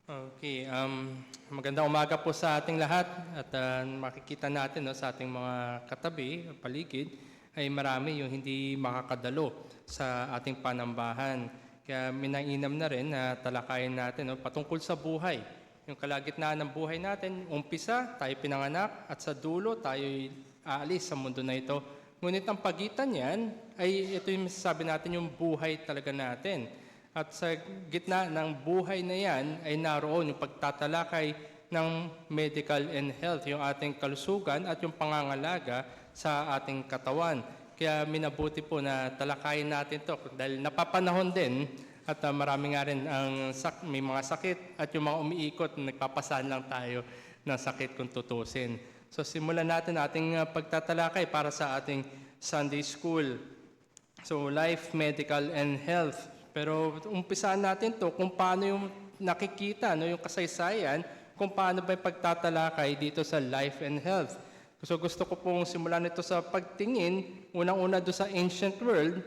Okay, magandang umaga po sa ating lahat at makikita natin no, sa ating mga katabi, paligid, ay marami yung hindi makakadalo sa ating panambahan. Kaya minainam na rin na talakayin natin no, patungkol sa buhay. Yung kalagitnaan ng buhay natin, umpisa, tayo pinanganak at sa dulo, tayo aalis sa mundo na ito. Ngunit ang pagitan niyan ay ito yung masasabi natin yung buhay talaga natin. At sa gitna ng buhay na yan ay naroon yung pagtatalakay ng medical and health, yung ating kalusugan at yung pangangalaga sa ating katawan. Kaya minabuti po na talakayin natin to dahil napapanahon din at marami nga rin may mga sakit at yung mga umiikot, nagpapasan lang tayo ng sakit kung tutusin. So simulan natin ating pagtatalakay para sa ating Sunday School. So life, medical, and health. Pero umpisaan natin to kung paano yung nakikita, no, yung kasaysayan, kung paano ba yung pagtatalakay dito sa life and health. So gusto ko pong simulan ito sa pagtingin, unang-una doon sa ancient world,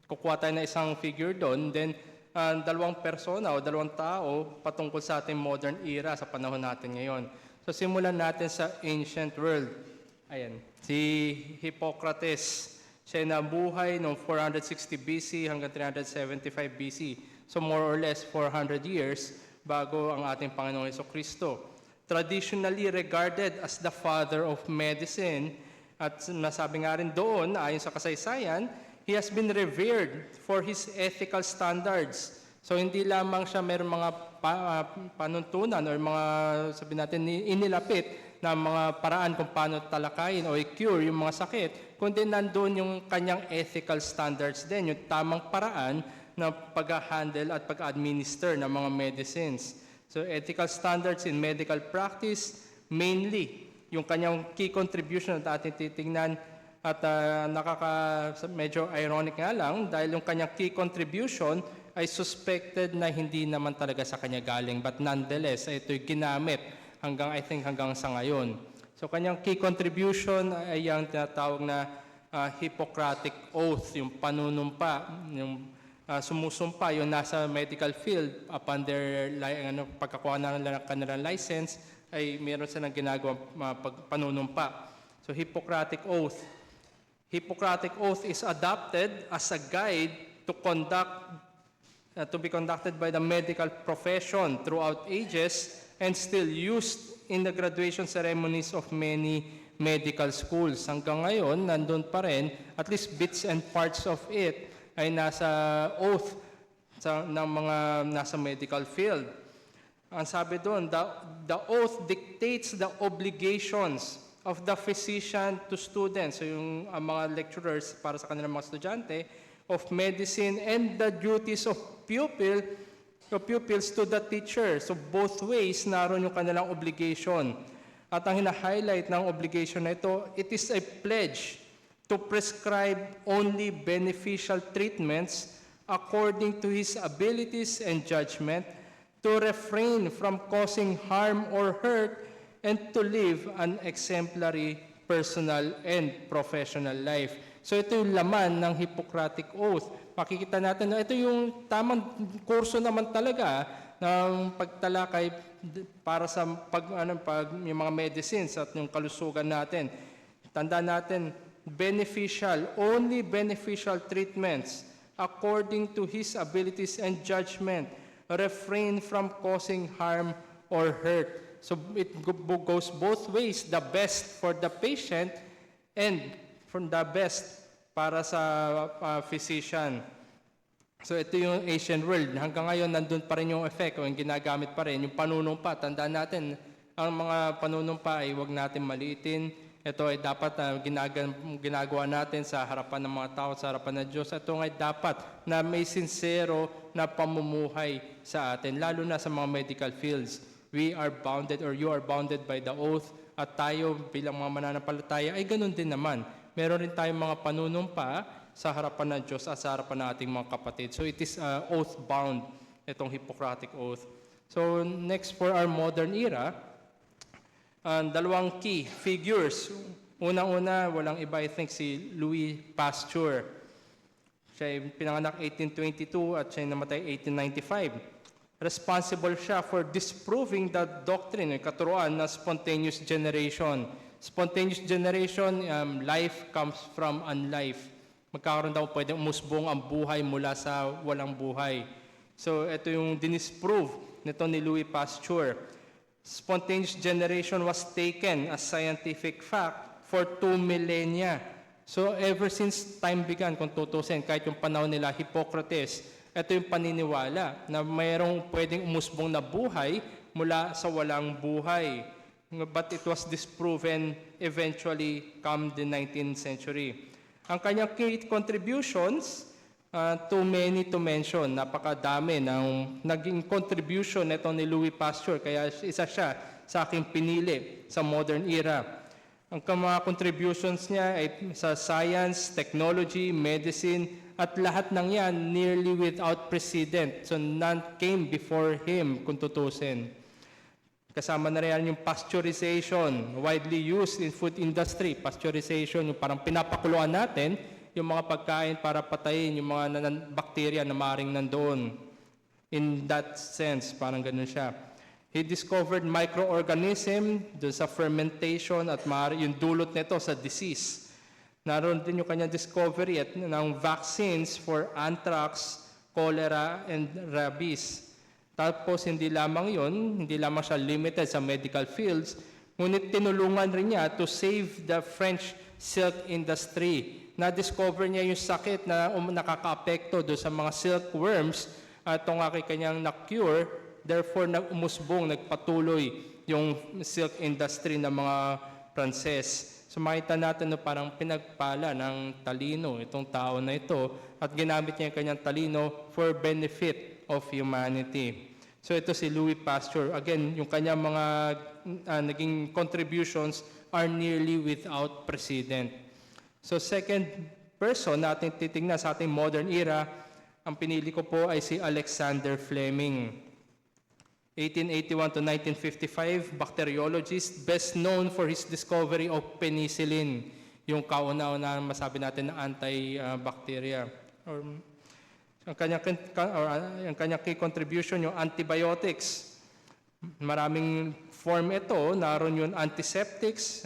kukuha tayo na isang figure doon, then dalawang persona o dalawang tao patungkol sa ating modern era sa panahon natin ngayon. So simulan natin sa ancient world. Ayan, si Hippocrates. Siya ay nabuhay noong 460 BC hanggang 375 BC. So more or less 400 years bago ang ating Panginoong Jesucristo. Traditionally regarded as the father of medicine, at nasabi nga rin doon, ayon sa kasaysayan, he has been revered for his ethical standards. So hindi lamang siya mayroong mga panuntunan o mga sabi natin inilapit na mga paraan kung paano talakayin o i-cure yung mga sakit, kundi nandoon yung kanyang ethical standards din, yung tamang paraan na pag-handle at pag-administer ng mga medicines. So ethical standards in medical practice, mainly yung kanyang key contribution na ating titingnan at medyo ironic nga lang dahil yung kanyang key contribution ay suspected na hindi naman talaga sa kanya galing, but nonetheless, ito'y ginamit hanggang sa ngayon. So kanyang key contribution ay yung tinatawag na Hippocratic Oath, yung panunumpa, yung sumusumpa, yung nasa medical field upon their pagkakuha ng kanilang license, ay meron silang ginagawang panunumpa. So Hippocratic Oath. Hippocratic Oath is adopted as a guide to be conducted by the medical profession throughout ages and still used in the graduation ceremonies of many medical schools. Hanggang ngayon, nandun pa rin, at least bits and parts of it ay nasa oath ng mga nasa medical field. Ang sabi doon, the oath dictates the obligations of the physician to students, so yung mga lecturers para sa kanilang mga estudyante, of medicine and the duties of pupils to the teacher. So both ways, naroon yung kanilang obligation. At ang hina-highlight ng obligation na ito, it is a pledge to prescribe only beneficial treatments according to his abilities and judgment, to refrain from causing harm or hurt, and to live an exemplary personal and professional life. So ito yung laman ng Hippocratic Oath. Makikita natin na ito yung tamang kurso naman talaga ng pagtalakay para sa yung mga medicines at yung kalusugan natin. Tandaan natin, only beneficial treatments according to his abilities and judgment. Refrain from causing harm or hurt. So it goes both ways, the best for the patient and from the best para sa physician. So ito yung ancient world. Hanggang ngayon, nandun pa rin yung effect o yung ginagamit pa rin. Yung panunumpa, tandaan natin, ang mga panunumpa ay huwag natin maliitin. Ito ay dapat ginagawa natin sa harapan ng mga tao, sa harapan ng Diyos. Ito ay dapat na may sincero na pamumuhay sa atin, lalo na sa mga medical fields. We are bounded or you are bounded by the oath at tayo bilang mga mananampalataya ay ganun din naman. Meron rin tayong mga panunumpa sa harapan ng Diyos at sa harapan ng ating mga kapatid. So it is oath-bound, itong Hippocratic Oath. So next for our modern era, dalawang key figures. Unang-una, walang iba, I think, si Louis Pasteur. Siya ay pinanganak 1822 at siya ay namatay 1895. Responsible siya for disproving the doctrine, katuruan na spontaneous generation. Spontaneous generation, life comes from unlife. Magkakaroon daw pwedeng umusbong ang buhay mula sa walang buhay. So ito yung dinisprove nito ni Louis Pasteur. Spontaneous generation was taken as scientific fact for 2 millennia. So ever since time began, kung tutusin, kahit yung panahon nila, Hippocrates, ito yung paniniwala na mayroong pwedeng umusbong na buhay mula sa walang buhay. But it was disproven eventually come the 19th century. Ang kanyang key contributions, too many to mention, napakadami ng naging contribution nito ni Louis Pasteur, kaya isa siya sa aking pinili sa modern era. Ang mga contributions niya ay sa science, technology, medicine, at lahat ng yan nearly without precedent. So none came before him kung tutusin. Kasama na rin yung pasteurization, widely used in food industry. Pasteurization, yung parang pinapakuluan natin yung mga pagkain para patayin yung mga bacteria na maaaring nandoon. In that sense, parang ganun siya. He discovered microorganism doon sa fermentation at yung dulot nito sa disease. Naroon din yung kanyang discovery at ng vaccines for anthrax, cholera, and rabies. Tapos hindi lamang siya limited sa medical fields, ngunit tinulungan rin niya to save the French silk industry. Na-discover niya yung sakit na nakaka-apekto doon sa mga silkworms at itong kanyang na-cure, therefore nagpatuloy yung silk industry ng mga Pranses. So makita natin na parang pinagpala ng talino itong tao na ito at ginamit niya yung kanyang talino for benefit of humanity. So ito si Louis Pasteur. Again, yung kanyang mga naging contributions are nearly without precedent. So second person na ating titingnan sa ating modern era, ang pinili ko po ay si Alexander Fleming. 1881 to 1955, bacteriologist, best known for his discovery of penicillin, yung kauna-una masabi natin na antibacteria. Ang kanyang key contribution, yung antibiotics. Maraming form ito, naroon yung antiseptics,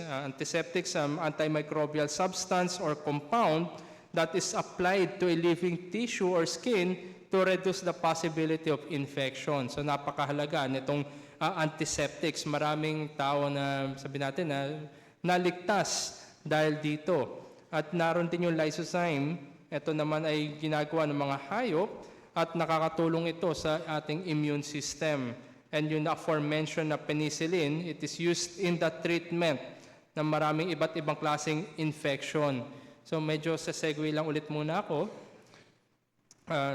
antimicrobial substance or compound that is applied to a living tissue or skin to reduce the possibility of infection. So napakahalaga nitong antiseptics. Maraming tao na sabi natin na naligtas dahil dito. At naroon din yung lysozyme. Ito naman ay ginagawa ng mga hayop at nakakatulong ito sa ating immune system. And yung aforementioned na penicillin, it is used in the treatment ng maraming iba't ibang klaseng infection. So medyo sa segue lang ulit muna ako.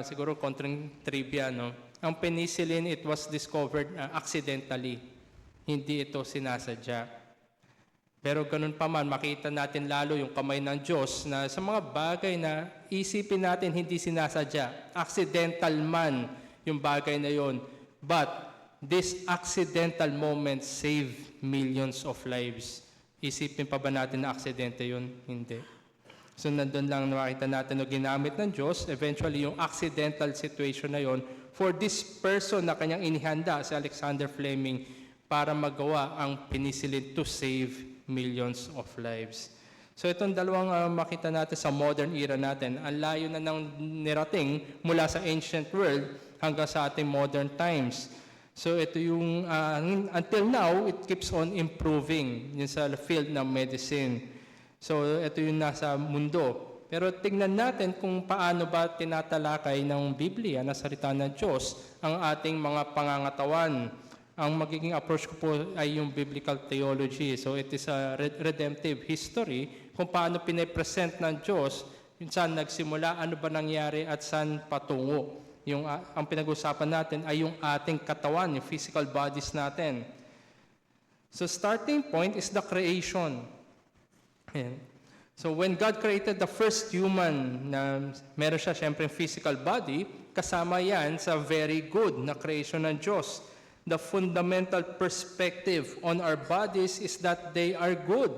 Siguro kontrang trivia, no? Ang penicillin, it was discovered accidentally. Hindi ito sinasadya. Pero ganun pa man, makita natin lalo yung kamay ng Diyos na sa mga bagay na isipin natin hindi sinasadya. Accidental man yung bagay na yon. But this accidental moment save millions of lives. Isipin pa ba natin na aksidente yun? Hindi. So nandun lang nakita natin na ginamit ng Diyos, eventually yung accidental situation na yon for this person na kanyang inihanda, si Alexander Fleming, para magawa ang penicillin to save millions of lives. So itong dalawang makita natin sa modern era natin, ang layo na nang nirating mula sa ancient world hanggang sa ating modern times. So ito yung, until now, it keeps on improving yun sa field ng medicine. So ito yung nasa mundo. Pero tingnan natin kung paano ba tinatalakay ng Biblia na salita ng Diyos ang ating mga pangangatawan. Ang magiging approach ko po ay yung biblical theology. So it is a redemptive history kung paano pinapresent ng Diyos, kung saan nagsimula, ano ba nangyari at saan patungo. Ang pinag-usapan natin ay yung ating katawan, yung physical bodies natin. So starting point is the creation. So when God created the first human na meron siya siyempre physical body, kasama yan sa very good na creation ng Diyos. The fundamental perspective on our bodies is that they are good.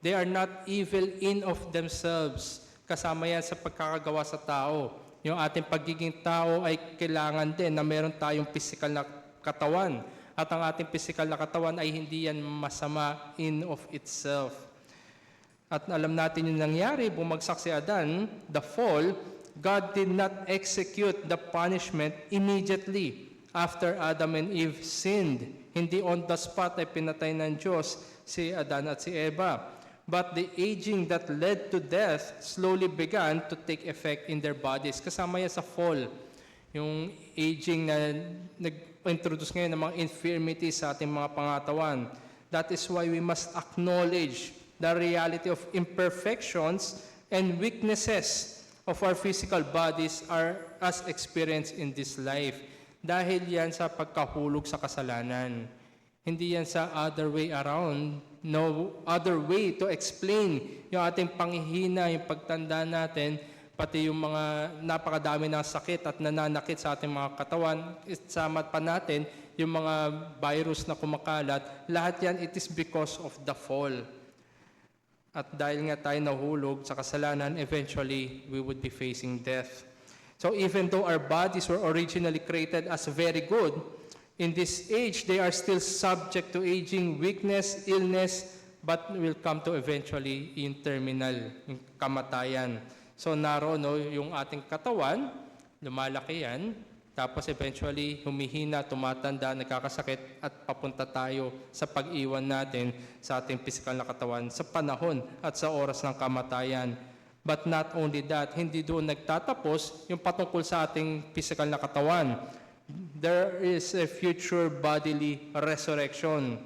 They are not evil in of themselves. Kasama yan sa pagkakagawa sa tao. Yung ating pagiging tao ay kailangan din na meron tayong physical na katawan. At ang ating physical na katawan ay hindi yan masama in of itself. At alam natin yung nangyari, bumagsak si Adan, the fall, God did not execute the punishment immediately after Adam and Eve sinned. Hindi on the spot ay pinatay ng Diyos si Adan at si Eva. But the aging that led to death slowly began to take effect in their bodies. Kasama yan sa fall. Yung aging na nag-introduce ngayon ng mga infirmities sa ating mga pangatawan. That is why we must acknowledge the reality of imperfections and weaknesses of our physical bodies are as experienced in this life. Dahil yan sa pagkahulog sa kasalanan. Hindi yan sa other way around. No other way to explain yung ating panghihina, yung pagtanda natin, pati yung mga napakadami ng sakit at nananakit sa ating mga katawan. Isama pa natin yung mga virus na kumakalat. Lahat yan, it is because of the fall. At dahil nga tayo nahulog sa kasalanan, eventually, we would be facing death. So even though our bodies were originally created as very good, in this age, they are still subject to aging, weakness, illness, but will come to eventually in terminal, yung kamatayan. So naroon yung ating katawan, lumalaki yan, tapos eventually humihina, tumatanda, nagkakasakit, at papunta tayo sa pag-iwan natin sa ating physical na katawan sa panahon at sa oras ng kamatayan. But not only that, hindi doon nagtatapos yung patungkol sa ating physical na katawan. There is a future bodily resurrection.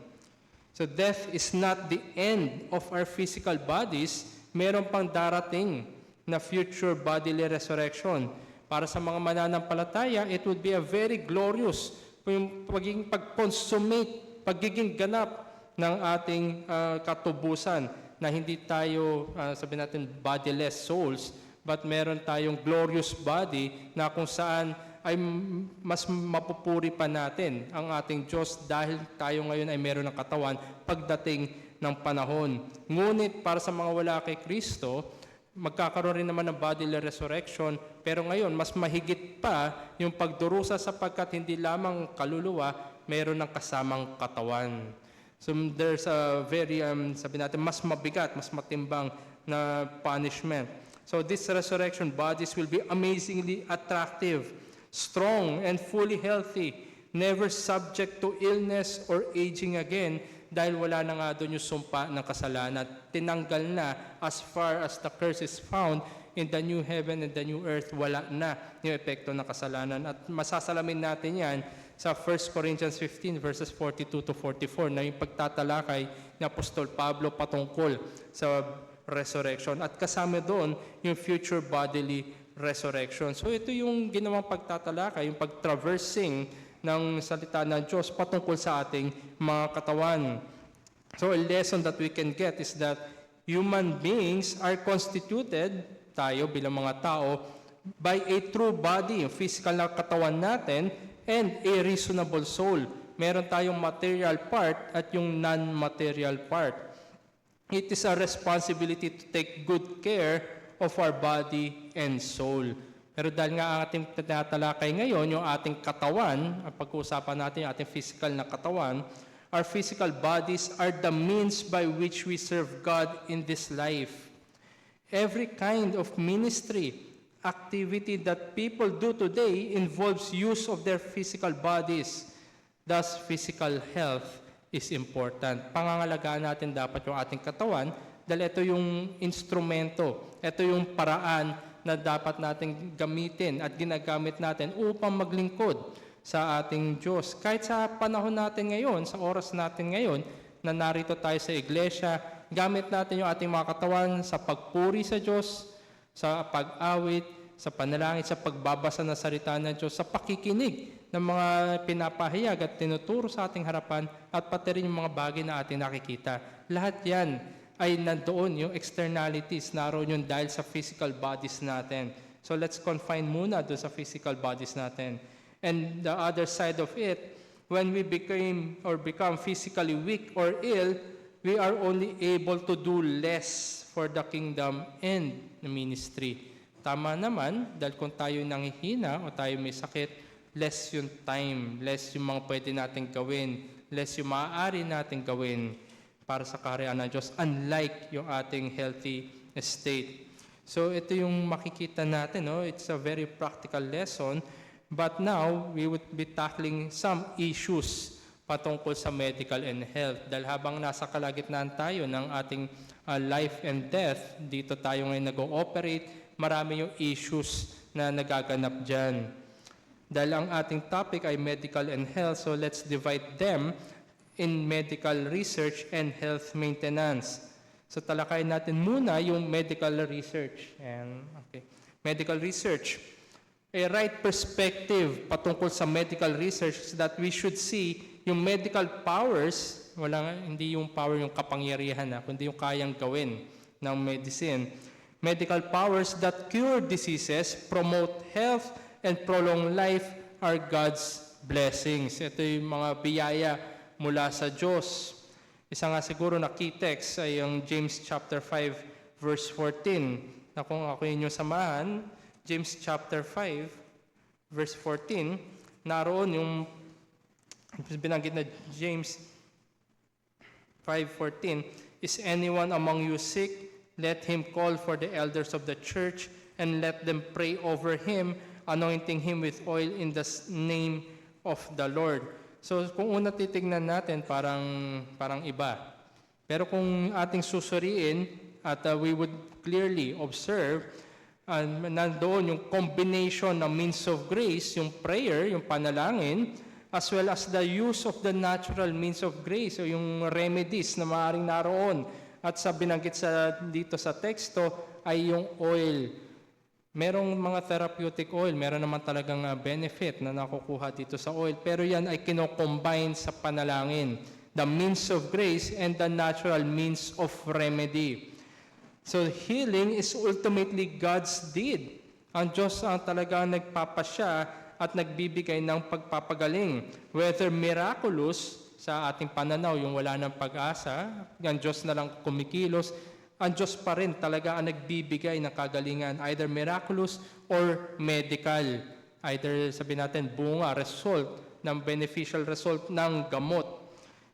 So death is not the end of our physical bodies. Meron pang darating na future bodily resurrection. Para sa mga mananampalataya, it would be a very glorious yung pagiging pag-consummate, pagiging ganap ng ating katubusan na hindi tayo, sabihin natin, bodiless souls, but meron tayong glorious body na kung saan ay mas mapupuri pa natin ang ating Diyos dahil tayo ngayon ay meron ng katawan pagdating ng panahon. Ngunit para sa mga wala kay Kristo, magkakaroon rin naman ng bodily resurrection, pero ngayon mas mahigit pa yung pagdurusa sapagkat hindi lamang kaluluwa, meron ng kasamang katawan. So there's a very, sabi natin, mas mabigat, mas matimbang na punishment. So these resurrection bodies will be amazingly attractive, strong and fully healthy, never subject to illness or aging again dahil wala na nga doon yung sumpa ng kasalanan. Tinanggal na as far as the curse is found in the new heaven and the new earth, wala na yung epekto ng kasalanan. At masasalamin natin yan sa 1 Corinthians 15 verses 42 to 44 na yung pagtatalakay ni Apostol Pablo patungkol sa resurrection. At kasama doon yung future bodily resurrection. So ito yung ginawang pagtatalakay, yung pag-traversing ng salita ng Diyos patungkol sa ating mga katawan. So a lesson that we can get is that human beings are constituted, tayo bilang mga tao, by a true body, yung physical na katawan natin, and a reasonable soul. Meron tayong material part at yung non-material part. It is a responsibility to take good care of our body and soul. Pero dahil nga ang ating tinatalakay ngayon, yung ating katawan, ang pag-uusapan natin yung ating physical na katawan, our physical bodies are the means by which we serve God in this life. Every kind of ministry, activity that people do today involves use of their physical bodies. Thus, physical health is important. Pangangalagaan natin dapat yung ating katawan dahil ito yung instrumento, ito yung paraan na dapat nating gamitin at ginagamit natin upang maglingkod sa ating Diyos. Kahit sa panahon natin ngayon, sa oras natin ngayon, na narito tayo sa iglesia, gamit natin yung ating mga katawan sa pagpuri sa Diyos, sa pag-awit, sa panalangin, sa pagbabasa ng salita ng Diyos, sa pakikinig ng mga pinapahayag at tinuturo sa ating harapan, at pati rin yung mga bagay na ating nakikita. Lahat yan ay nandoon, yung externalities, naroon yun dahil sa physical bodies natin. So let's confine muna doon sa physical bodies natin. And the other side of it, when we become physically weak or ill, we are only able to do less for the kingdom and the ministry. Tama naman, dahil kung tayo nanghihina o tayo may sakit, less yung time, less yung mga pwede natin gawin, less yung maaari natin gawin para sa kaharian ng Diyos, unlike yung ating healthy state. So ito yung makikita natin, no? It's a very practical lesson, but now we would be tackling some issues patungkol sa medical and health. Dahil habang nasa kalagitnaan tayo ng ating life and death, dito tayo ngayon nag-ooperate, marami yung issues na nagaganap dyan. Dahil ang ating topic ay medical and health, so let's divide them in medical research and health maintenance. So talakayin natin muna yung medical research. Medical research. A right perspective patungkol sa medical research is that we should see yung medical powers, hindi yung power yung kapangyarihan, kundi yung kayang gawin ng medicine. Medical powers that cure diseases, promote health, and prolong life are God's blessings. Ito yung mga biyaya mula sa Diyos. Isa nga siguro na key text ay yung James chapter 5 verse 14. Na kung ako inyong samahan, James chapter 5 verse 14, naroon yung binanggit na James 5:14, is anyone among you sick? Let him call for the elders of the church and let them pray over him, anointing him with oil in the name of the Lord. So kung una titignan natin, parang iba. Pero kung ating susuriin at we would clearly observe, nandoon yung combination ng means of grace, yung prayer, yung panalangin, as well as the use of the natural means of grace, o yung remedies na maaaring naroon. At sa binanggit dito sa teksto ay yung oil. Merong mga therapeutic oil, meron naman talagang benefit na nakukuha dito sa oil, pero yan ay kino-combine sa panalangin. The means of grace and the natural means of remedy. So healing is ultimately God's deed. Ang Diyos ang talagang nagpapasya at nagbibigay ng pagpapagaling. Whether miraculous sa ating pananaw, yung wala ng pag-asa, ang Diyos na lang kumikilos, ang Diyos pa rin talaga ang nagbibigay ng kagalingan, either miraculous or medical. Either sabihin natin bunga, result, ng beneficial result ng gamot.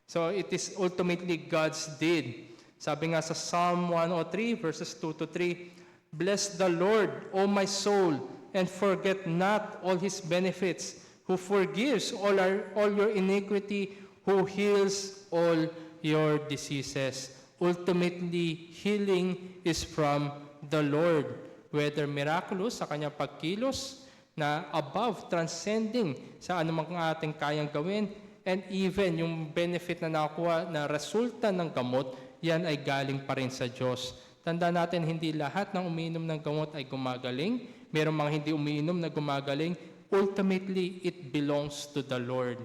So it is ultimately God's deed. Sabi nga sa Psalm 103 verses 2 to 3, Bless the Lord, O my soul, and forget not all His benefits, who forgives all your iniquity, who heals all your diseases. Ultimately, healing is from the Lord. Whether miraculous sa kanyang pagkilos, na above, transcending sa anumang ating kayang gawin, and even yung benefit na nakuha na resulta ng gamot, yan ay galing pa rin sa Diyos. Tanda natin, hindi lahat ng umiinom ng gamot ay gumagaling. Merong mga hindi umiinom na gumagaling. Ultimately, it belongs to the Lord.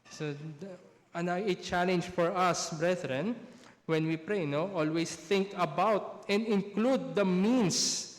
So, a challenge for us, brethren, when we pray, always think about and include the means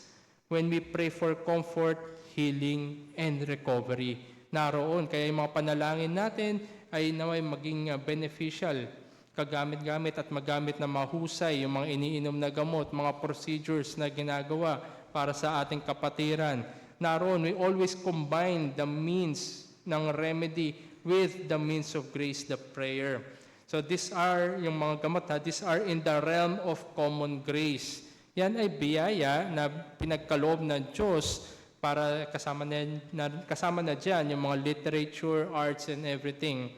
when we pray for comfort, healing, and recovery. Naroon, kaya yung mga panalangin natin ay naway maging beneficial, kagamit-gamit at magamit na mahusay yung mga iniinom na gamot, mga procedures na ginagawa para sa ating kapatiran. Naroon, we always combine the means ng remedy with the means of grace, the prayer. So these are yung mga gamot, these are in the realm of common grace. Yan ay biyaya na pinagkaloob ng Diyos para kasama na dyan yung mga literature, arts, and everything.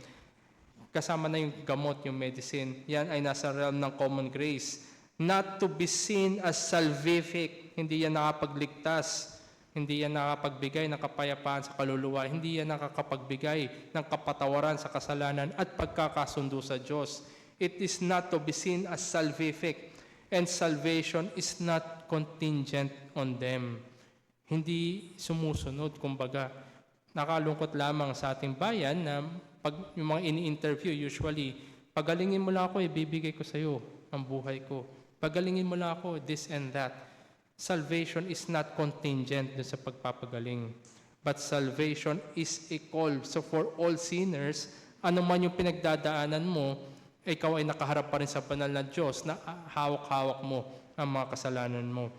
Kasama na yung gamot, yung medicine. Yan ay nasa realm ng common grace. Not to be seen as salvific. Hindi yan nakapagligtas. Hindi yan nakapagbigay ng kapayapaan sa kaluluwa. Hindi yan nakakapagbigay ng kapatawaran sa kasalanan at pagkakasundo sa Diyos. It is not to be seen as salvific. And salvation is not contingent on them. Hindi sumusunod, kumbaga. Nakalungkot lamang sa ating bayan na pag yung mga ini-interview, usually, pagalingin mo lang ako, ibibigay ko sa iyo ang buhay ko. Pagalingin mo lang ako, this and that. Salvation is not contingent sa pagpapagaling. But salvation is a call. So for all sinners, ano man yung pinagdadaanan mo, ikaw ay nakaharap pa rin sa banal na Diyos na hawak-hawak mo ang mga kasalanan mo.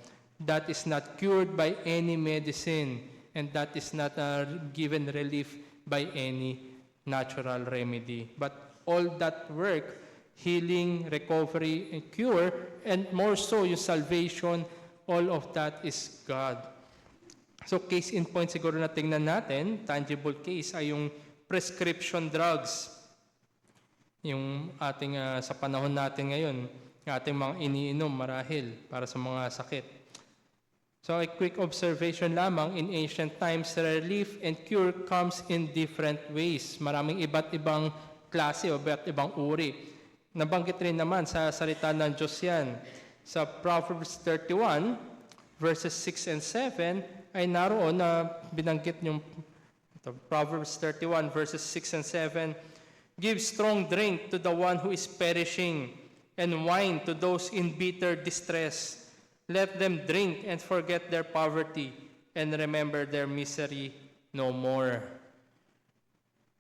that is not cured by any medicine, and that is not given relief by any natural remedy. But all that work, healing, recovery, and cure, and more so yung salvation, all of that is God. So case in point siguro na tingnan natin, tangible case ay yung prescription drugs. Yung ating sa panahon natin ngayon, yung ating mga iniinom marahil para sa mga sakit. So a quick observation lamang, in ancient times, relief and cure comes in different ways. Maraming iba't ibang klase o iba't ibang uri. Nabanggit rin naman sa salita ng Diyos yan. Sa Proverbs 31, verses 6 and 7, ay naroon na binanggit yung Proverbs 31 verses 6 and 7, give strong drink to the one who is perishing, and wine to those in bitter distress. Let them drink and forget their poverty, and remember their misery no more.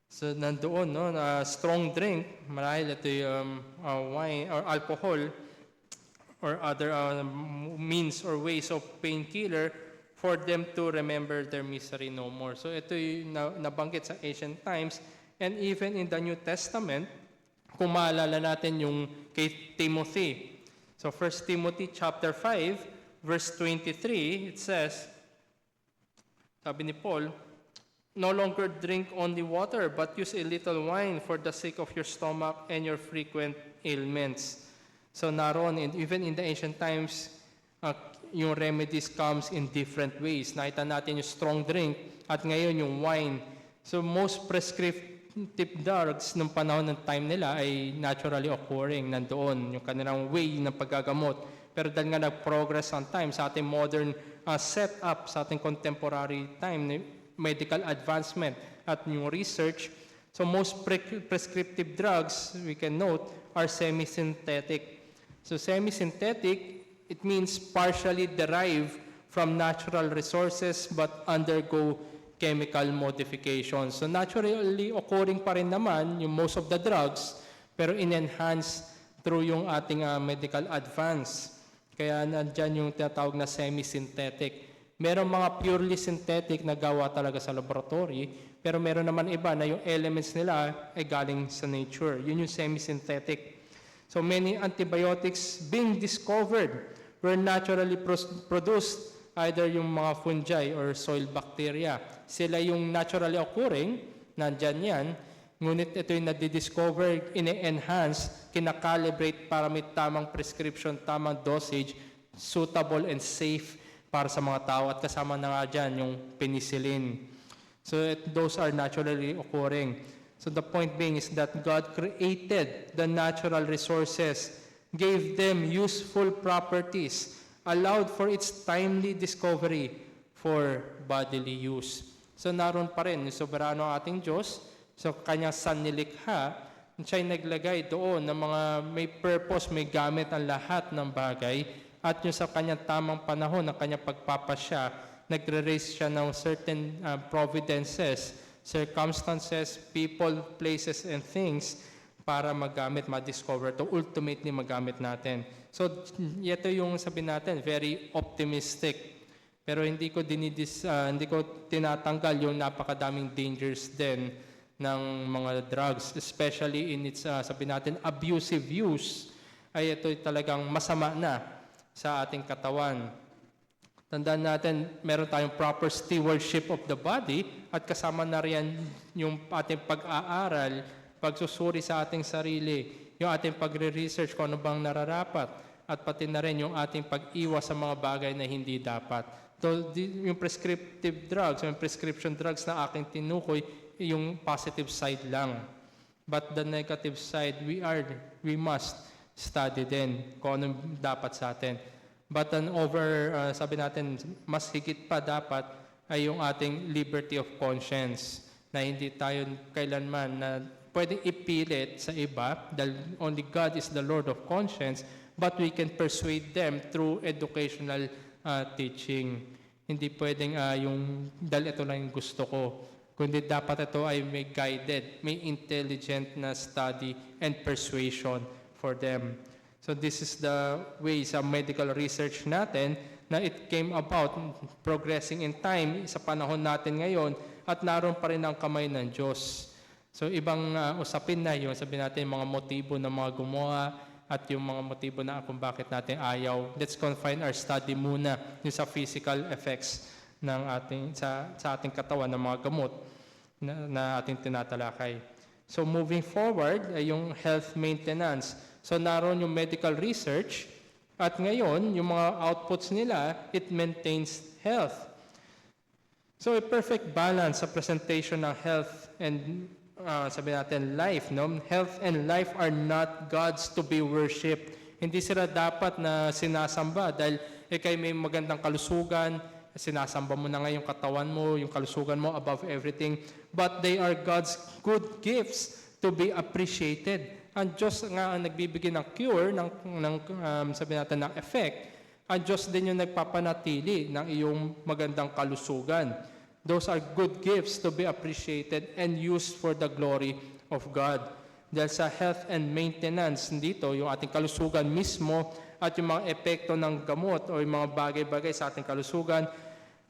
So nandoon, no, strong drink, marahil ito yung wine or alcohol or other means or ways of painkiller for them to remember their misery no more. So ito yung nabanggit sa ancient times, and even in the New Testament, kung maalala natin yung kay Timothy. So 1 Timothy chapter 5, verse 23, it says, sabi ni Paul, no longer drink only water, but use a little wine for the sake of your stomach and your frequent ailments. So naroon, even in the ancient times, yung remedies comes in different ways. Nakita natin yung strong drink at ngayon yung wine. So most prescriptive drugs nung panahon ng time nila ay naturally occurring nandoon, yung kanilang way ng paggagamot. Pero dahil nga nag-progress on time sa ating modern setup, sa ating contemporary time, medical advancement at yung research, so most prescriptive drugs, we can note, are semi-synthetic. So semi-synthetic, it means partially derived from natural resources but undergo chemical modification. So naturally occurring pa rin naman yung most of the drugs, pero in-enhance through yung ating medical advance. Kaya nandyan yung tinatawag na semi-synthetic. Merong mga purely synthetic na gawa talaga sa laboratory, pero meron naman iba na yung elements nila ay galing sa nature. Yun yung semi-synthetic. So many antibiotics being discovered were naturally produced, either yung mga fungi or soil bacteria. Sila yung naturally occurring, nandyan yan, ngunit ito yung nadidiscover, ine-enhance, kinakalibrate para may tamang prescription, tamang dosage, suitable and safe para sa mga tao. At kasama na nga dyan yung penicillin. So those are naturally occurring. So the point being is that God created the natural resources, gave them useful properties, allowed for its timely discovery for bodily use. So naroon pa rin yung soberano ating Diyos, so kanyang sannilikha, siya'y naglagay doon ng mga may purpose, may gamit ang lahat ng bagay, at yung sa kanyang tamang panahon, ng kanyang pagpapasya, nagre-raise siya ng certain providences, circumstances, people, places, and things para magamit, ma-discover to ultimately magamit natin. So, ito yung sabi natin, very optimistic. Pero hindi ko tinatanggal yung napakadaming dangers din ng mga drugs, especially in its, sabi natin, abusive use, ay ito talagang masama na sa ating katawan. Tandaan natin, meron tayong proper stewardship of the body at kasama na riyan yung ating pag-aaral, pagsusuri sa ating sarili, yung ating pagre-research kung ano bang nararapat, at pati na rin yung ating pag-iwas sa mga bagay na hindi dapat. So, yung prescriptive drugs, yung prescription drugs na aking tinukoy, yung positive side lang. But the negative side, we must study din kung ano dapat sa atin. But sabi natin, mas higit pa dapat ay yung ating liberty of conscience, na hindi tayo kailanman na pwedeng ipilit sa iba dahil only God is the Lord of conscience, but we can persuade them through educational teaching. Hindi pwedeng yung dahil ito lang yung gusto ko, kundi dapat ito ay may guided, may intelligent na study and persuasion for them. So this is the way sa medical research natin na it came about progressing in time sa panahon natin ngayon at naroon pa rin ang kamay ng Diyos. So ibang usapin na yun, sabihin natin mga motibo ng mga gumawa at yung mga motibo na kung bakit natin ayaw. Let's confine our study muna yung sa physical effects ng sa ating katawan ng mga gamot na ating tinatalakay. So moving forward ay yung health maintenance. So naroon yung medical research at ngayon yung mga outputs nila, it maintains health. So a perfect balance sa presentation ng health and sabihin natin life, no? Health and life are not gods to be worshipped. Hindi sila dapat na sinasamba dahil ikay may magandang kalusugan, sinasamba mo na nga yung katawan mo, yung kalusugan mo above everything. But they are God's good gifts to be appreciated. Ang Diyos nga ang nagbibigay ng cure, sabihin natin ng effect. Ang Diyos din yung nagpapanatili ng iyong magandang kalusugan. Those are good gifts to be appreciated and used for the glory of God. Dahil sa health and maintenance dito, yung ating kalusugan mismo at yung mga epekto ng gamot o yung mga bagay-bagay sa ating kalusugan,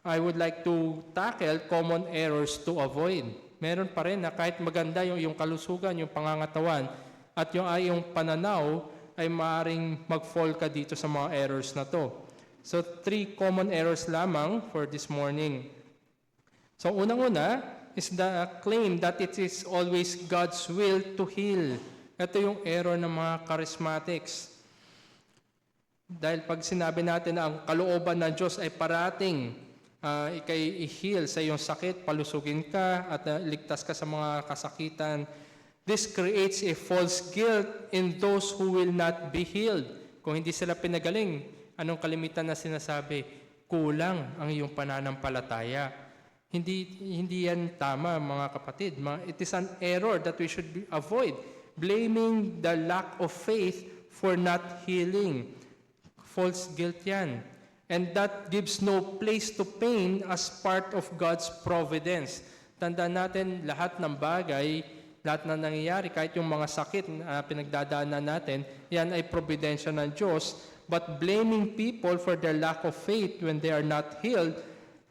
I would like to tackle common errors to avoid. Meron pa rin na kahit maganda yung kalusugan, yung pangangatawan, at yung iyong pananaw, ay maaaring mag-fall ka dito sa mga errors na to. So, 3 common errors lamang for this morning. So, unang-una is the claim that it is always God's will to heal. Ito yung error ng mga charismatics. Dahil pag sinabi natin na ang kalooban ng Diyos ay parating ikay i-heal sa iyong sakit, palusugin ka at ligtas ka sa mga kasakitan, this creates a false guilt in those who will not be healed. Kung hindi sila pinagaling, anong kalimitan na sinasabi? Kulang ang iyong pananampalataya. Hindi yan tama, mga kapatid. It is an error that we should avoid. Blaming the lack of faith for not healing. False guilt yan. And that gives no place to pain as part of God's providence. Tandaan natin, lahat ng bagay, lahat na nangyayari, kahit yung mga sakit na pinagdadaanan natin, yan ay providensya ng Diyos. But blaming people for their lack of faith when they are not healed,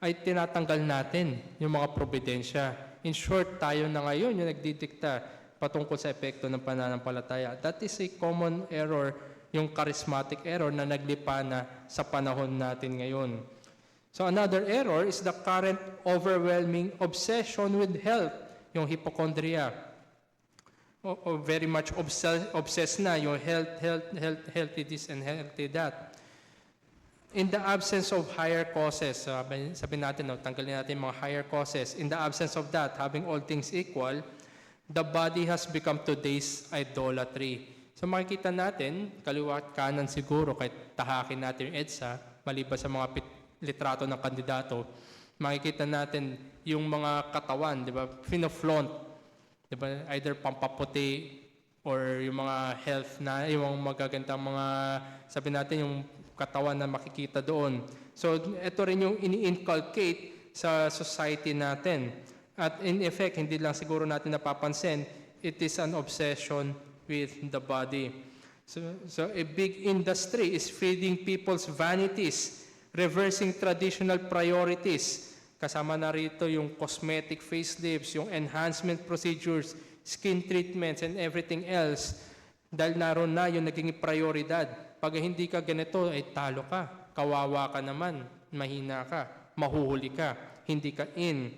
ay tinatanggal natin yung mga probidensya. In short, tayo na ngayon yung nagdidikta patungkol sa epekto ng pananampalataya. That is a common error, yung charismatic error na naglipa na sa panahon natin ngayon. So another error is the current overwhelming obsession with health, yung hypochondria. O very much obsessed na yung healthy this and healthy that. In the absence of higher causes, sabi natin, tanggalin natin mga higher causes. In the absence of that, having all things equal, the body has become today's idolatry. So makikita natin, kaliwa at kanan siguro, kahit tahakin natin yung EDSA, maliban sa mga litrato ng kandidato, makikita natin yung mga katawan, di ba, fino-flaunt, di ba, either pampaputi or yung mga health na, yung magagandang mga, sabi natin, yung katawan na makikita doon. So, ito rin yung ini-inculcate sa society natin. At in effect, hindi lang siguro natin napapansin, it is an obsession with the body. So a big industry is feeding people's vanities, reversing traditional priorities. Kasama na rito yung cosmetic facelifts, yung enhancement procedures, skin treatments, and everything else. Dahil naroon na yung naging prioridad. Pag hindi ka ganito, ay talo ka, kawawa ka naman, mahina ka, mahuhuli ka, hindi ka in.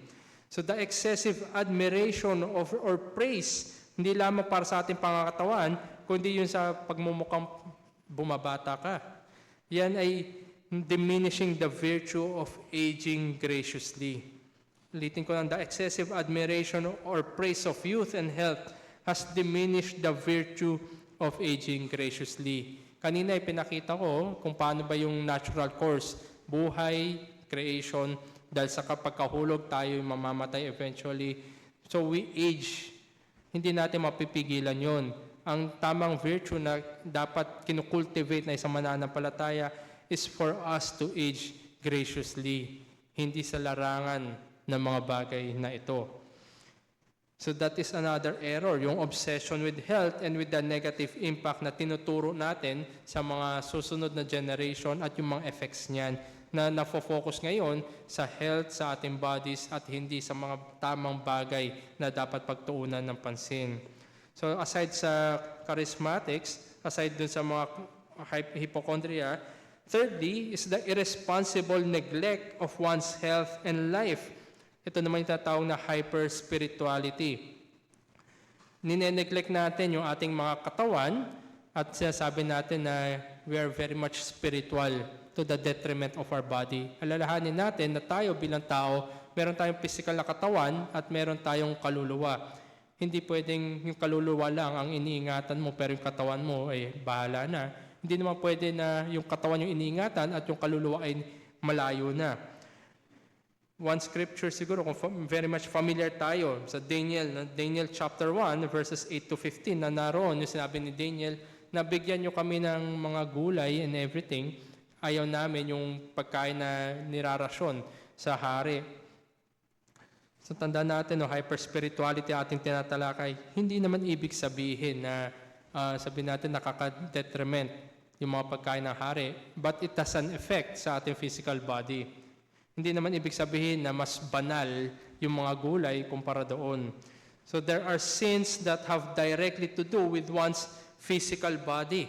So the excessive admiration of or praise, hindi lamang para sa ating pangakatawan, kundi yun sa pagmumukhang bumabata ka. Yan ay diminishing the virtue of aging graciously. Ulitin ko lang, the excessive admiration or praise of youth and health has diminished the virtue of aging graciously. Kanina pinakita ko kung paano ba yung natural course, buhay, creation, dahil sa kapagkahulog tayo mamamatay eventually. So we age. Hindi natin mapipigilan yon. Ang tamang virtue na dapat kinukultivate na isang mananampalataya is for us to age graciously, hindi sa larangan ng mga bagay na ito. So that is another error, yung obsession with health and with the negative impact na tinuturo natin sa mga susunod na generation at yung mga effects niyan na nafo-focus ngayon sa health sa ating bodies at hindi sa mga tamang bagay na dapat pagtuunan ng pansin. So aside sa charismatics, aside dun sa mga hypochondria, thirdly is the irresponsible neglect of one's health and life. Ito naman yung tatawag na hyper-spirituality. Nineneglect natin yung ating mga katawan at sinasabi natin na we are very much spiritual to the detriment of our body. Alalahanin natin na tayo bilang tao, meron tayong physical na katawan at meron tayong kaluluwa. Hindi pwedeng yung kaluluwa lang ang iniingatan mo pero yung katawan mo ay bahala na. Hindi naman pwede na yung katawan yung iniingatan at yung kaluluwa ay malayo na. One scripture siguro, kung very much familiar tayo sa Daniel chapter 1, verses 8 to 15, na naroon yung sinabi ni Daniel, na bigyan nyo kami ng mga gulay and everything, ayaw namin yung pagkain na nirarasyon sa hari. So tandaan natin, hyper-spirituality ating tinatalakay, hindi naman ibig sabihin na sabihin natin nakaka-detriment yung mga pagkain ng hari, but it has an effect sa ating physical body. Hindi naman ibig sabihin na mas banal yung mga gulay kumpara doon. So there are sins that have directly to do with one's physical body.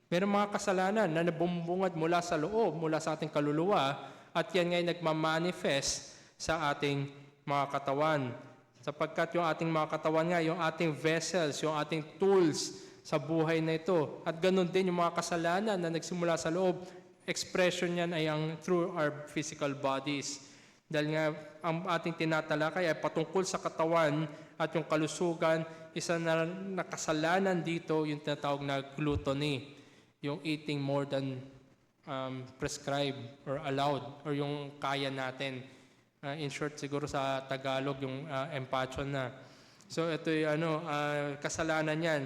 Meron mga kasalanan na nabumbungad mula sa loob, mula sa ating kaluluwa, at yan ngay nagmamanifest sa ating mga katawan. Sapagkat yung ating mga katawan nga, yung ating vessels, yung ating tools sa buhay na ito. At ganun din yung mga kasalanan na nagsimula sa loob, expression niyan ay ang through our physical bodies. Dahil nga ang ating tinatalakay ay patungkol sa katawan at yung kalusugan, isa na nakasalanan dito yung tinatawag na gluttony, yung eating more than prescribed or allowed or yung kaya natin. In short siguro sa Tagalog yung empatyon na. So ito yung kasalanan yan.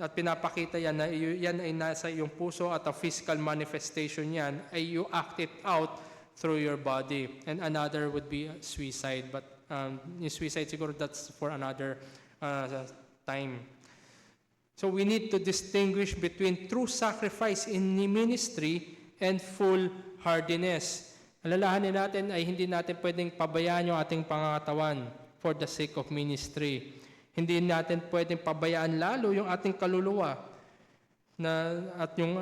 At pinapakita yan na yan ay nasa iyong puso at a physical manifestation yan ay you act it out through your body. And another would be suicide. But yung suicide siguro that's for another time. So we need to distinguish between true sacrifice in ministry and full hardiness. Alalahanin natin ay hindi natin pwedeng pabayaan yung ating pangangatawan for the sake of ministry. Hindi natin pwedeng pabayaan lalo yung ating kaluluwa at yung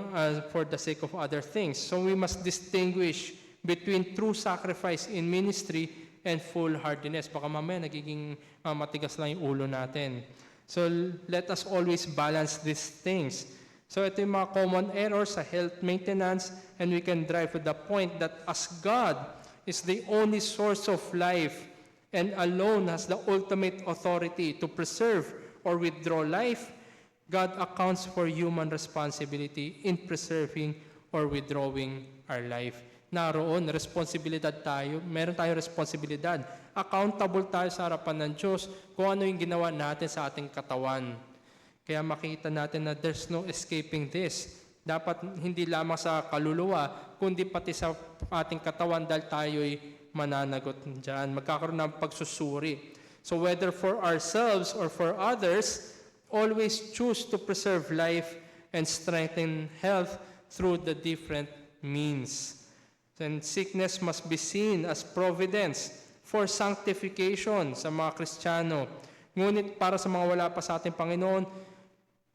for the sake of other things. So we must distinguish between true sacrifice in ministry and full hardiness. Baka mamaya nagiging matigas lang yung ulo natin. So let us always balance these things. So ito yung mga common errors sa health maintenance, and we can drive to the point that as God is the only source of life and alone has the ultimate authority to preserve or withdraw life, God accounts for human responsibility in preserving or withdrawing our life. Naroon, responsibilidad tayo. Meron tayong responsibilidad. Accountable tayo sa harapan ng Diyos kung ano yung ginawa natin sa ating katawan. Kaya makita natin na there's no escaping this. Dapat hindi lamang sa kaluluwa, kundi pati sa ating katawan dahil tayo'y mananagot dyan. Magkakaroon ng pagsusuri. So whether for ourselves or for others, always choose to preserve life and strengthen health through the different means. And sickness must be seen as providence for sanctification sa mga Kristiyano. Ngunit para sa mga wala pa sa ating Panginoon,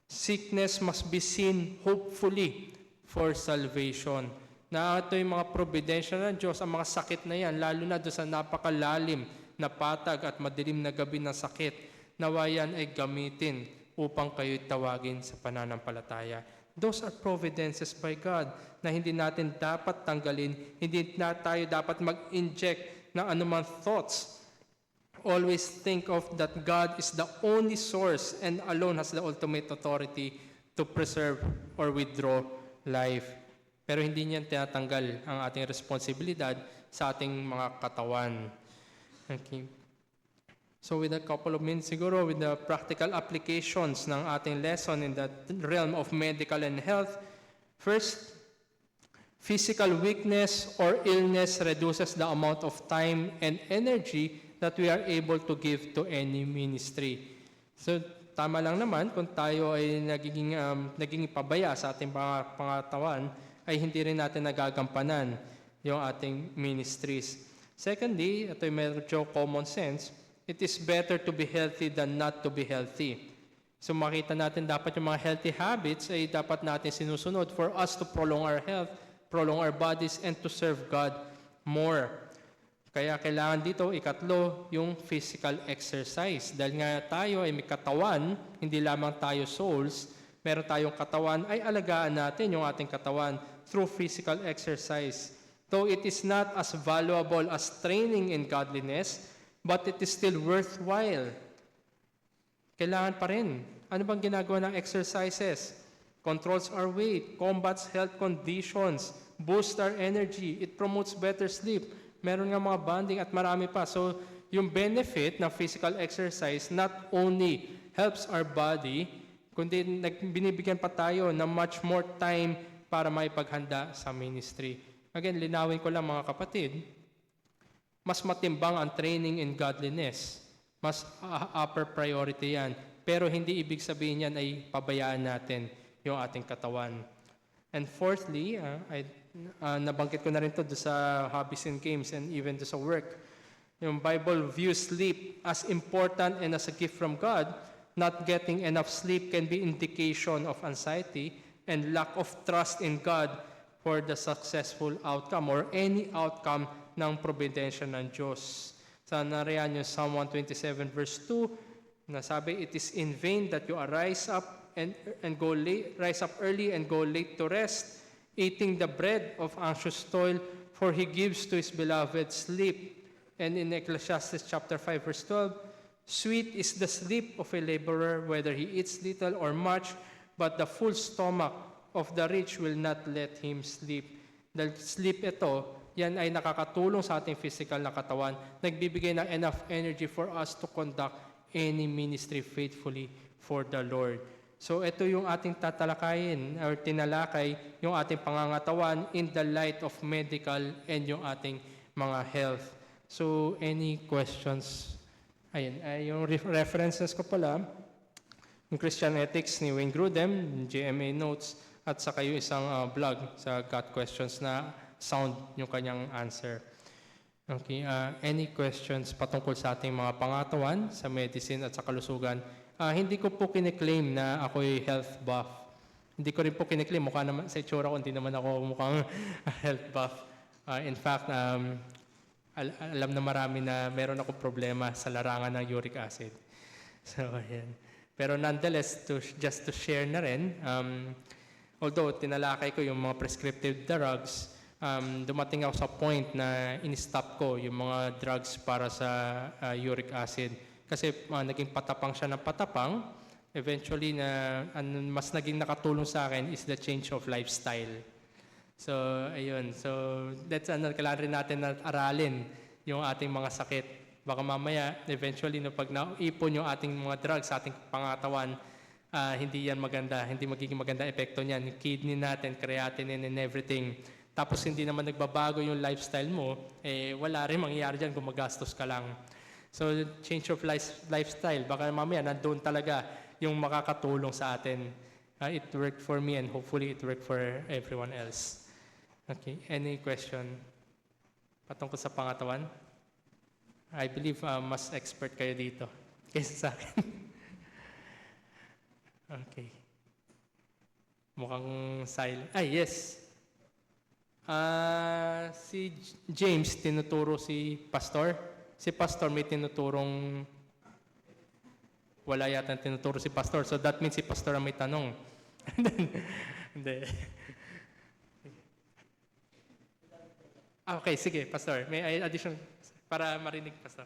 sickness must be seen hopefully for salvation. Na ito yung mga providensya ng Diyos, ang mga sakit na yan, lalo na doon sa napakalalim na patag at madilim na gabi ng sakit, nawa yan ay gamitin upang kayo'y tawagin sa pananampalataya. Those are providences by God na hindi natin dapat tanggalin, hindi na tayo dapat mag-inject ng anumang thoughts. Always think of that God is the only source and alone has the ultimate authority to preserve or withdraw life. Pero hindi niyan tinatanggal ang ating responsibilidad sa ating mga katawan. Okay. So with a couple of minutes siguro, with the practical applications ng ating lesson in the realm of medical and health, first, physical weakness or illness reduces the amount of time and energy that we are able to give to any ministry. So tama lang naman kung tayo ay naging pabaya sa ating pangatawan, ay hindi rin natin nagagampanan yung ating ministries. Secondly, ito yung medyo common sense, it is better to be healthy than not to be healthy. So makita natin dapat yung mga healthy habits ay dapat natin sinusunod for us to prolong our health, prolong our bodies, and to serve God more. Kaya kailangan dito, ikatlo, yung physical exercise. Dahil nga tayo ay may katawan, hindi lamang tayo souls, meron tayong katawan, ay alagaan natin yung ating katawan through physical exercise. Though it is not as valuable as training in godliness, but it is still worthwhile. Kailangan pa rin. Ano bang ginagawa ng exercises? Controls our weight, combats health conditions, boosts our energy, it promotes better sleep. Meron nga mga bonding at marami pa. So, yung benefit ng physical exercise not only helps our body, kundi binibigyan pa tayo ng much more time para maipaghanda sa ministry. Again, linawin ko lang mga kapatid, mas matimbang ang training in godliness. Mas upper priority yan. Pero hindi ibig sabihin yan ay pabayaan natin yung ating katawan. And fourthly, nabanggit ko na rin ito sa hobbies and games and even sa work. Yung Bible views sleep as important and as a gift from God. Not getting enough sleep can be indication of anxiety and lack of trust in God for the successful outcome or any outcome ng providensya ng Diyos. Sa nariyan yung Psalm 127 verse 2, na sabi, it is in vain that you rise up early and go late to rest, eating the bread of anxious toil, for he gives to his beloved sleep. And in Ecclesiastes chapter 5 verse 12, sweet is the sleep of a laborer, whether he eats little or much, but the full stomach of the rich will not let him sleep. Dahil sleep ito, yan ay nakakatulong sa ating physical na katawan, nagbibigay ng enough energy for us to conduct any ministry faithfully for the Lord. So ito yung ating tatalakayin or tinalakay yung ating pangangatawan in the light of medical and yung ating mga health. So any questions? Ayun, yung references ko pala, yung Christian Ethics ni Wayne Grudem, GMA Notes, at saka yung isang blog sa Got Questions na sound yung kanyang answer. Okay, any questions patungkol sa ating mga pangatawan, sa medicine at sa kalusugan? Hindi ko po kiniklaim na ako'y health buff. Hindi ko rin po kiniklaim, mukha naman sa itsura ko, hindi naman ako mukhang health buff. In fact, alam na marami na meron akong problema sa larangan ng uric acid. So, ayan. Pero nonetheless, just to share na rin, although tinalakay ko yung mga prescriptive drugs, dumating ako sa point na in-stop ko yung mga drugs para sa uric acid. Kasi naging patapang siya ng patapang. Eventually, mas naging nakatulong sa akin is the change of lifestyle. So, ayun. So, that's kailangan rin natin na aralin yung ating mga sakit. Baka mamaya, eventually, pag naipon yung ating mga drugs sa ating pangatawan, hindi yan maganda. Hindi magiging maganda epekto niyan. Yung kidney natin, creatinine and everything. Tapos hindi naman nagbabago yung lifestyle mo, wala rin mangyayari dyan kung magastos ka lang. So, change of lifestyle, baka mamaya nandun talaga yung makakatulong sa atin. It worked for me and hopefully it worked for everyone else. Okay, any question patungkol sa pangatawan? I believe mas expert kayo dito kaysa sa akin. Okay. Mukhang silent. Yes. Si James, tinuturo si Pastor. Si Pastor may tinuturong, wala yata tinuturo si Pastor. So that means si Pastor ang may tanong. Hindi. Okay, sige, Pastor. May addition para marinig, Pastor.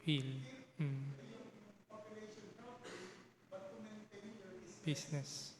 Heal. Business.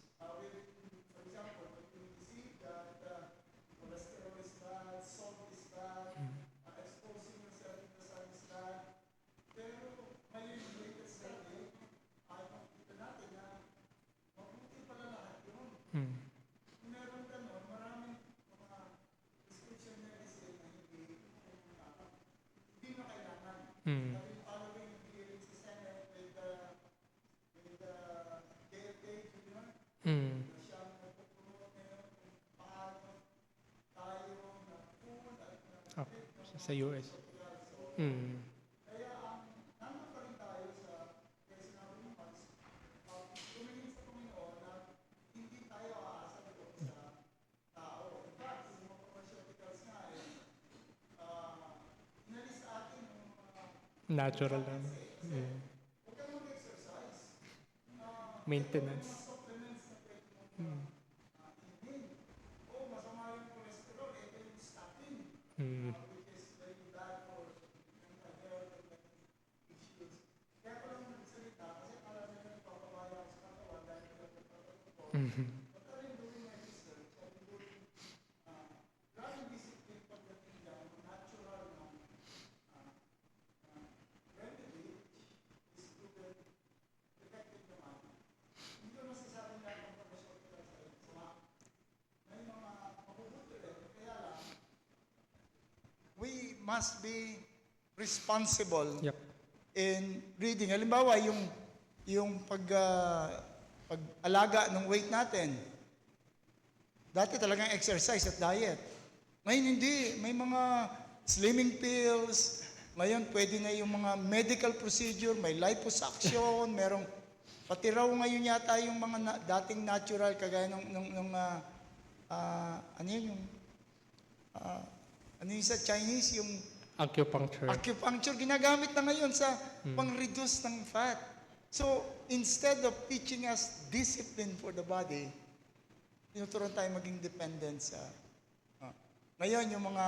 sa US. Mm. Natural lang. Mm. Maintenance. Mm. Mhm. We must be responsible Yep. in reading. Halimbawa, yung pag-alaga ng weight natin. Dati talagang exercise at diet. Ngayon hindi. May mga slimming pills. Ngayon pwede na yung mga medical procedure. May liposuction. Merong pati raw ngayon yata yung mga dating natural kagaya ano yun yung ano yung sa Chinese yung Acupuncture. acupuncture ginagamit na ngayon sa pang-reduce ng fat. So, instead of teaching us discipline for the body, tinuturuan tayo maging dependent sa... Ngayon, yung mga,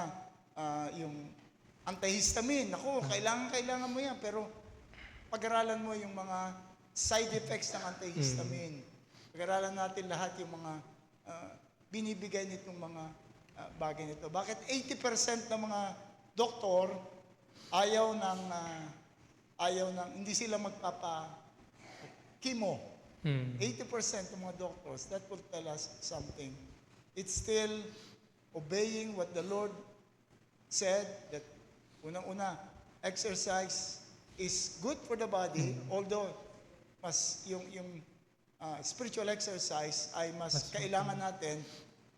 yung antihistamine, ako, kailangan mo yan, pero pag-aralan mo yung mga side effects ng antihistamine. Pag-aralan natin lahat yung mga binibigay nitong mga bagay nito. Bakit 80% ng mga doktor ayaw ng hindi sila magpapa-chemo. 80% ng mga doctors, that will tell us something. It's still obeying what the Lord said, that unang-una, exercise is good for the body, although mas yung spiritual exercise ay mas kailangan natin,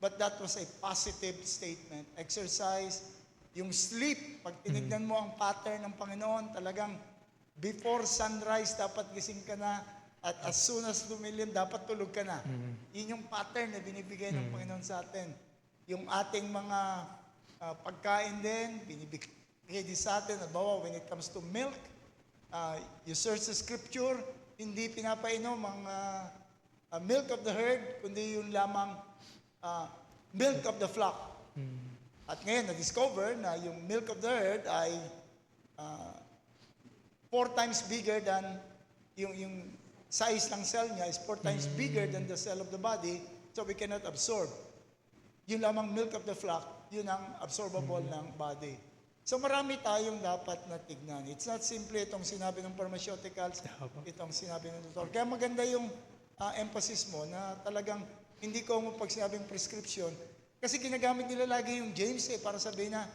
but that was a positive statement. Exercise, yung sleep, pag tinignan mo ang pattern ng Panginoon, talagang before sunrise, dapat gising ka na, at as soon as lumilim, dapat tulog ka na. Yun yung pattern na binibigay ng Panginoon sa atin. Yung ating mga pagkain din, binibigay din sa atin. Halimbawa, when it comes to milk, you search the scripture, hindi pinapainom ang milk of the herd, kundi yung lamang milk of the flock. At ngayon, na-discover na yung milk of the herd ay 4 times bigger than yung size ng cell niya is 4 times bigger than the cell of the body, so we cannot absorb. Yung lamang milk of the flock, yun ang absorbable ng body. So marami tayong dapat na tignan. It's not simply itong sinabi ng pharmaceuticals, itong sinabi ng doktor. Kaya maganda yung emphasis mo na talagang hindi ko mo pag sinabing prescription, kasi ginagamit nila lagi yung James para sabihin na,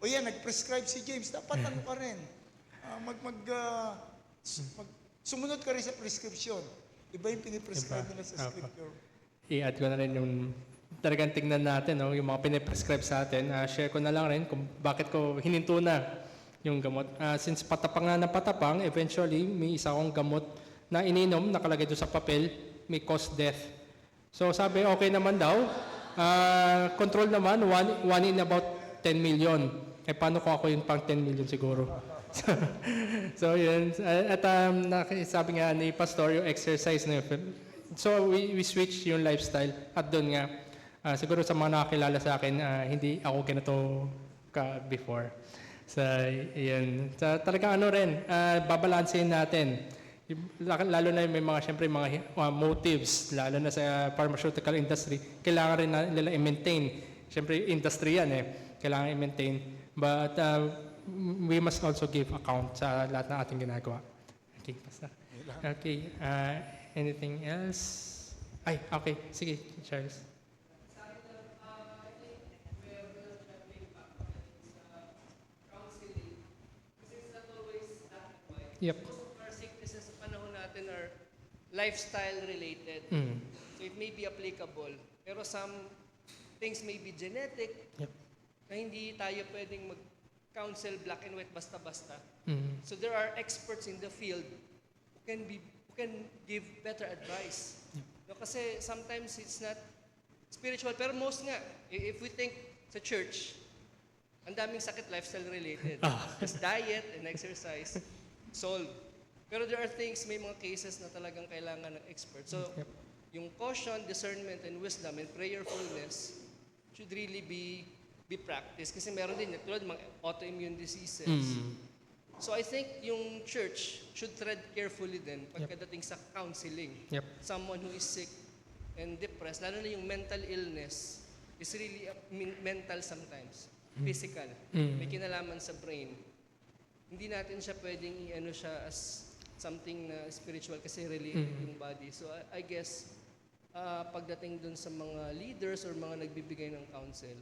o yan, nag-prescribe si James, dapat ano ka rin. Sumunod ka rin sa prescription. Iba yung piniprescribe nila sa scripture. I-add ko na rin yung talagang tignan natin, no, yung mga piniprescribe sa atin. Share ko na lang rin kung bakit ko hininto na yung gamot. Since patapang na ng patapang, eventually, may isa akong gamot na ininom, nakalagay doon sa papel, may cause death. So sabi, okay naman daw. Control naman, one in about 10 million. Paano ko ako yung pang 10 million siguro? So yun. At sabi nga ni Pastor, yung exercise na yun. So we switch yung lifestyle. At doon nga, siguro sa mga nakakilala sa akin, hindi ako ganito ka before. So yun. So, talagang ano rin, babalansin natin. Lalo na may mga, syempre, mga motives, lalo na sa pharmaceutical industry, kailangan rin nila i-maintain. Syempre, industry yan kailangan i-maintain. But we must also give account sa lahat ng ating ginagawa. Okay, basta. Okay, anything else? Ay, okay, sige, Charles. Yep. Our sicknesses sa panahon natin are lifestyle related. So it may be applicable. Pero some things may be genetic Yep. na hindi tayo pwedeng counsel black and white basta-basta. Mm. So there are experts in the field who can give better advice. No, kasi sometimes it's not spiritual, pero most nga, if we think sa church, ang daming sakit lifestyle related. Just diet and exercise, solve. Pero there are things, may mga cases na talagang kailangan ng expert. So, yung caution, discernment, and wisdom, and prayerfulness should really be practiced. Kasi meron din, tulad mga autoimmune diseases. So I think yung church should tread carefully din pagkadating sa counseling. Yep. Someone who is sick and depressed, lalo na yung mental illness, is really mental sometimes, physical. May kinalaman sa brain. Hindi natin siya pwedeng i-ano siya as something na spiritual kasi related yung body. So I guess, pagdating dun sa mga leaders or mga nagbibigay ng counsel,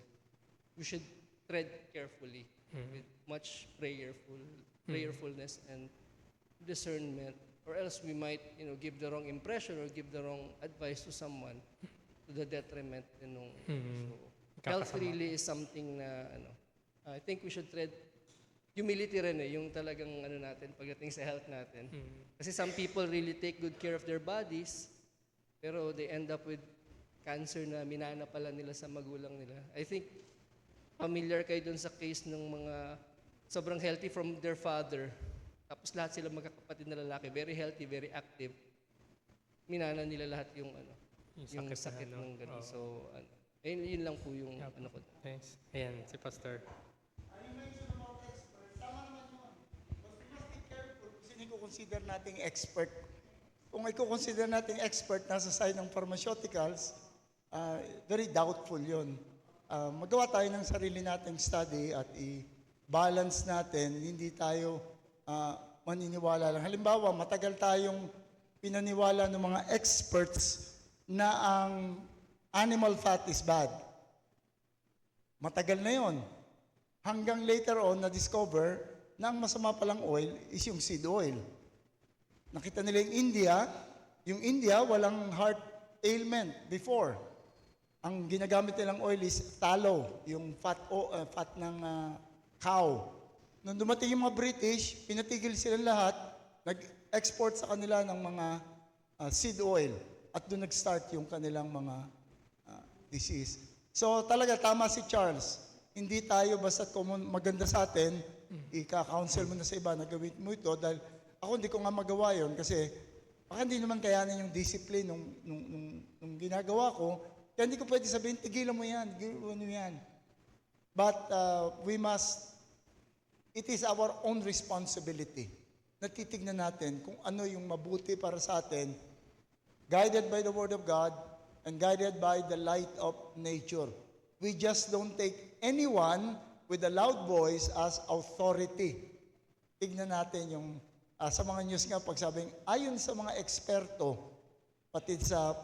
we should tread carefully with much prayerfulness and discernment, or else we might, give the wrong impression or give the wrong advice to someone to the detriment. So, health really is something na, I think we should tread humility rin yung talagang natin pagdating sa health natin. Kasi some people really take good care of their bodies, pero they end up with cancer na minana pala nila sa magulang nila. I think familiar kayo dun sa case ng mga sobrang healthy from their father, tapos lahat sila magkakapatid na lalaki, very healthy, very active. Minana nila lahat yung sakit ng gano'n. So, yun lang po yung ko. Thanks. Ayan, si Pastor. You mentioned about expert. Tama naman yun. But we must be careful kung sino i-consider nating expert. Kung i-consider nating expert nasa side ng pharmaceuticals, very doubtful yun. Magawa tayo ng sarili nating study at i-balance natin, hindi tayo maniniwala lang. Halimbawa, matagal tayong pinaniwala ng mga experts na ang animal fat is bad. Matagal na yon. Hanggang later on, na-discover na ang masama palang oil is yung seed oil. Nakita nila yung India, walang heart ailment before. Ang ginagamit nilang oil is tallow, yung fat ng cow. Nung dumating yung mga British, pinatigil sila lahat, nag-export sa kanila ng mga seed oil. At doon nag-start yung kanilang mga disease. So talaga tama si Charles. Hindi tayo basta maganda sa atin, ika-counsel mo na sa iba na gawin mo ito dahil ako hindi ko nga magawa yon kasi baka hindi naman kayanin yung discipline nung ginagawa ko. Kaya hindi ko pwede sabihin, tigilan mo yan, tigilan mo yan. But it is our own responsibility na titignan natin kung ano yung mabuti para sa atin, guided by the Word of God and guided by the light of nature. We just don't take anyone with a loud voice as authority. Tignan natin yung, sa mga news nga, pagsabing, ayon sa mga eksperto, pati sa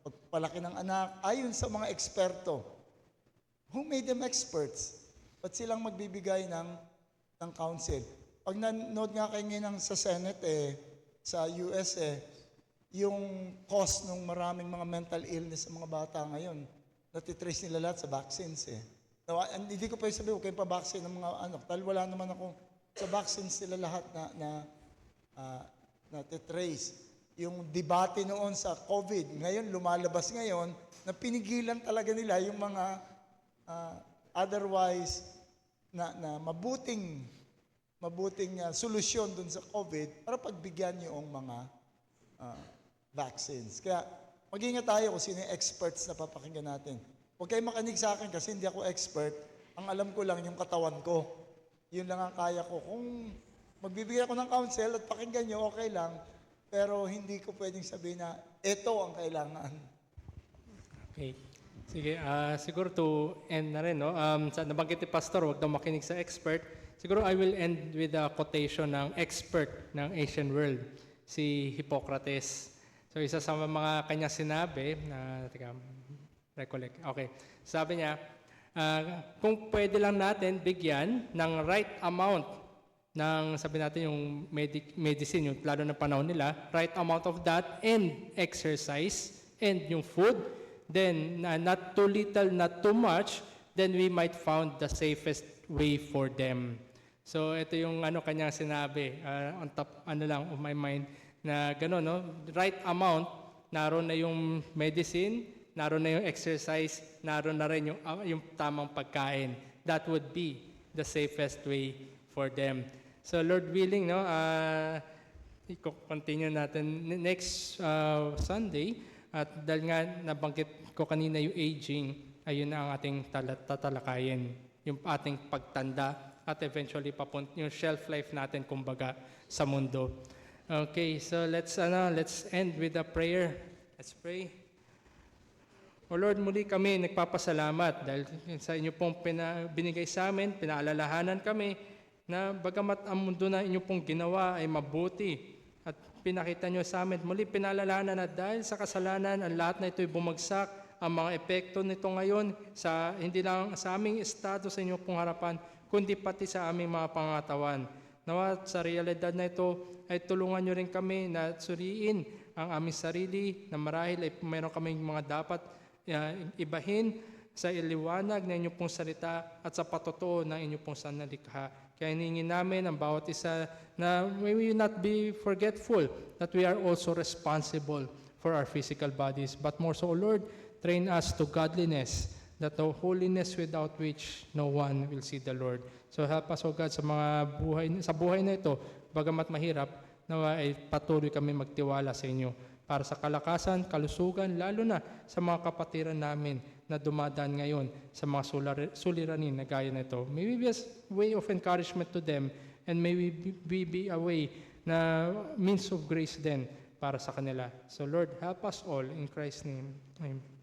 pagpalaki ng anak, ayon sa mga eksperto. Who made them experts? Ba't silang magbibigay ng counsel? Pag nanood nga kayo ngayon sa Senate, sa US, yung cause ng maraming mga mental illness sa mga bata ngayon, natitrace nila lahat sa vaccines. Hindi ko pa yung sabi, huwag kayong pa-vaccine ng mga dahil wala naman ako sa vaccines sila lahat na natitrace. Yung debate noon sa COVID, ngayon lumalabas ngayon, na pinigilan talaga nila yung mga otherwise na mabuting solusyon dun sa COVID para pagbigyan yung mga vaccines. Kaya mag-ingat tayo kung sino yung experts na papakinggan natin. Huwag kayo makinig sa akin kasi hindi ako expert. Ang alam ko lang yung katawan ko. Yun lang ang kaya ko. Kung magbibigay ako ng counsel at pakinggan nyo, okay lang. Pero hindi ko pwedeng sabihin na ito ang kailangan. Okay. Sige, siguro to end na rin, no? Sa nabanggit ni Pastor, huwag daw makinig sa expert. Siguro I will end with a quotation ng expert ng Asian world, si Hippocrates. So isa sa mga kanya sinabi, recollect. Okay. Sabi niya, kung pwede lang natin bigyan ng right amount ng, sabi natin yung medicine, yung lalo na panahon nila, right amount of that and exercise and yung food, then not too little, not too much, then we might found the safest way for them. So ito yung kanyang sinabi on top of my mind na gano'n, no? Right amount, naroon na yung medicine, naroon na yung exercise, naroon na rin yung tamang pagkain. That would be the safest way for them. So Lord willing, no, i-continue natin next Sunday. At dahil nga nabanggit ko kanina yung aging, ayun na ang ating tatalakayin. Yung ating pagtanda at eventually yung shelf life natin kumbaga sa mundo. Okay, so let's end with a prayer. Let's pray. O Lord, muli kami nagpapasalamat dahil sa inyo pong binigay sa amin, pinaalalahanan kami na bagamat ang mundo na inyo pong ginawa ay mabuti at pinakita nyo sa amin, muli pinaalalahanan na dahil sa kasalanan, ang lahat na ito'y bumagsak, ang mga epekto nito ngayon, hindi lang sa aming estado sa inyo pong harapan, kundi pati sa aming mga pangatawan. Nawa sa realidad na ito ay tulungan nyo rin kami na suriin ang aming sarili na marahil ay mayroon kaming mga dapat ibahin sa iliwanag ng inyong pong salita at sa patotoo ng inyong pong sanalikha. Kaya hiningin namin ang bawat isa na may we not be forgetful that we are also responsible for our physical bodies. But more so, Lord, train us to godliness, that the holiness without which no one will see the Lord. So help us, O God, sa buhay na ito, bagamat mahirap, nawa ay patuloy kami magtiwala sa inyo para sa kalakasan, kalusugan, lalo na sa mga kapatiran namin na dumadaan ngayon sa mga suliranin na gaya na ito. May we be a way of encouragement to them and may we be a way na means of grace then para sa kanila. So Lord, help us all in Christ's name. Amen.